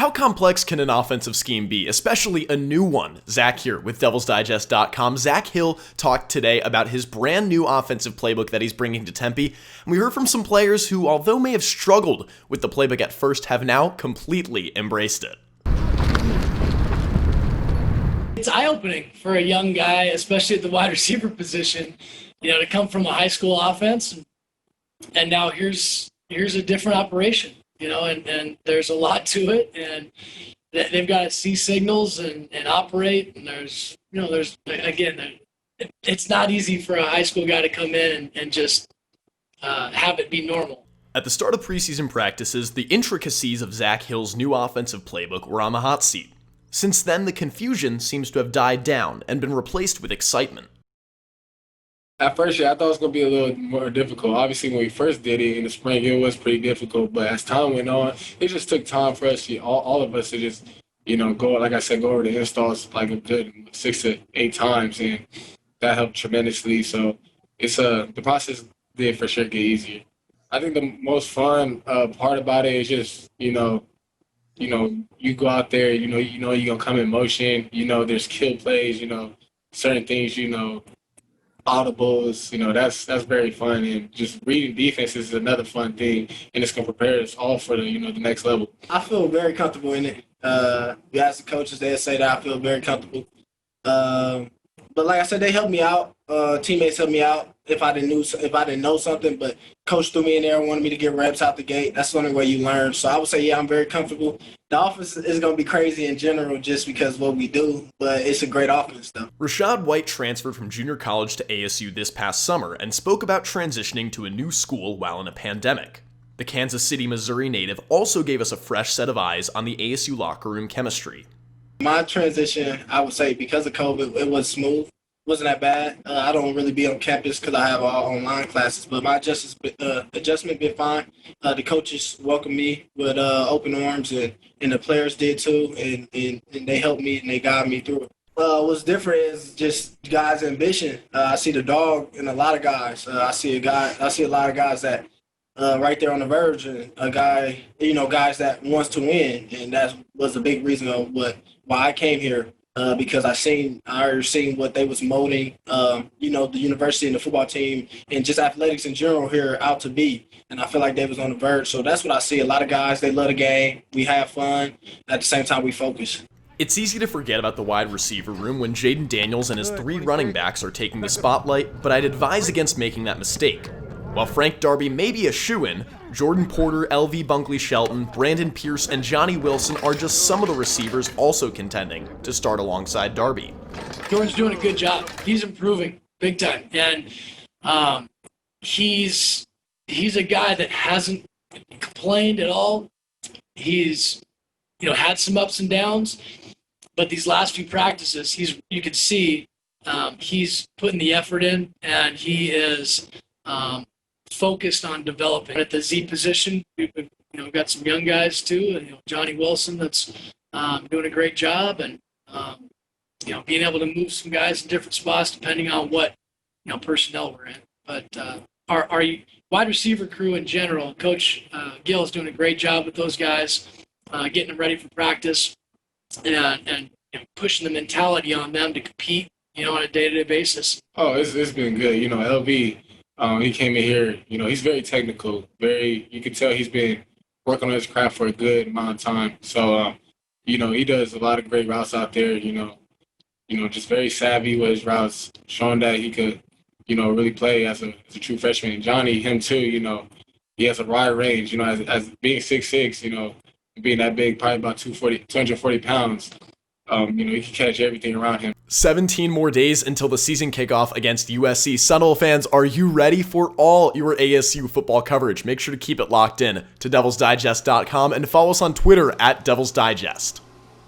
how complex can an offensive scheme be, especially a new one? Zach here with DevilsDigest.com. Zak Hill talked today about his brand new offensive playbook that he's bringing to Tempe. And we heard from some players who, although may have struggled with the playbook at first, have now completely embraced it. It's eye-opening for a young guy, especially at the wide receiver position, to come from a high school offense and now here's a different operation. And there's a lot to it, and they've got to see signals and operate. And there's again, it's not easy for a high school guy to come in and just have it be normal. At the start of preseason practices, the intricacies of Zak Hill's new offensive playbook were on the hot seat. Since then, the confusion seems to have died down and been replaced with excitement. At first, I thought it was going to be a little more difficult. Obviously, when we first did it in the spring, it was pretty difficult. But as time went on, it just took time for us, all of us to just, go, like I said, go over the installs like a good 6 to 8 times. And that helped tremendously. So it's the process did for sure get easier. I think the most fun part about it is just, you go out there, you're going to come in motion. There's kill plays, certain things, audibles, that's very fun, and just reading defenses is another fun thing, and it's gonna prepare us all for the the next level. I feel very comfortable in it. You ask the coaches, they say that I feel very comfortable. But like I said, they helped me out. Teammates helped me out if I didn't know something. But coach threw me in there, wanted me to get reps out the gate. That's the only way you learn. So I would say, yeah, I'm very comfortable. The offense is going to be crazy in general just because of what we do, but it's a great offense, though. Rashad White transferred from junior college to ASU this past summer and spoke about transitioning to a new school while in a pandemic. The Kansas City, Missouri native also gave us a fresh set of eyes on the ASU locker room chemistry. My transition, I would say, because of COVID, it was smooth. It wasn't that bad. I don't really be on campus because I have all online classes, but my adjustment been fine. The coaches welcomed me with open arms, and the players did too, and they helped me and they guided me through it. What's different is just guys' ambition. I see the dog in a lot of guys. I see a lot of guys that right there on the verge, and a guy, guys that wants to win, and that was a big reason of why I came here. Because I already seen what they was molding, the university and the football team and just athletics in general here out to be. And I feel like they was on the verge. So that's what I see. A lot of guys, they love the game. We have fun. At the same time, we focus. It's easy to forget about the wide receiver room when Jaden Daniels and his 3 running backs are taking the spotlight, but I'd advise against making that mistake. While Frank Darby may be a shoo-in, Jordan Porter, LV Bunkley-Shelton, Brandon Pierce, and Johnny Wilson are just some of the receivers also contending to start alongside Darby. Jordan's doing a good job. He's improving big time, and he's a guy that hasn't complained at all. He's had some ups and downs, but these last few practices, you could see he's putting the effort in, and he is focused on developing. At the Z position, we've got some young guys too. Johnny Wilson that's doing a great job, and being able to move some guys in different spots depending on what personnel we're in. But our wide receiver crew in general, Coach Gill is doing a great job with those guys, getting them ready for practice, and pushing the mentality on them to compete, on a day-to-day basis. Oh, it's been good. LV. He came in here, he's very technical, you can tell he's been working on his craft for a good amount of time. So, he does a lot of great routes out there, just very savvy with his routes, showing that he could, really play as a true freshman. And Johnny, him too, he has a wide range, as being 6'6", being that big, probably about 240 pounds. He can catch everything around him. 17 more days until the season kickoff against USC. Sun Devil fans, are you ready for all your ASU football coverage? Make sure to keep it locked in to DevilsDigest.com and follow us on Twitter at DevilsDigest.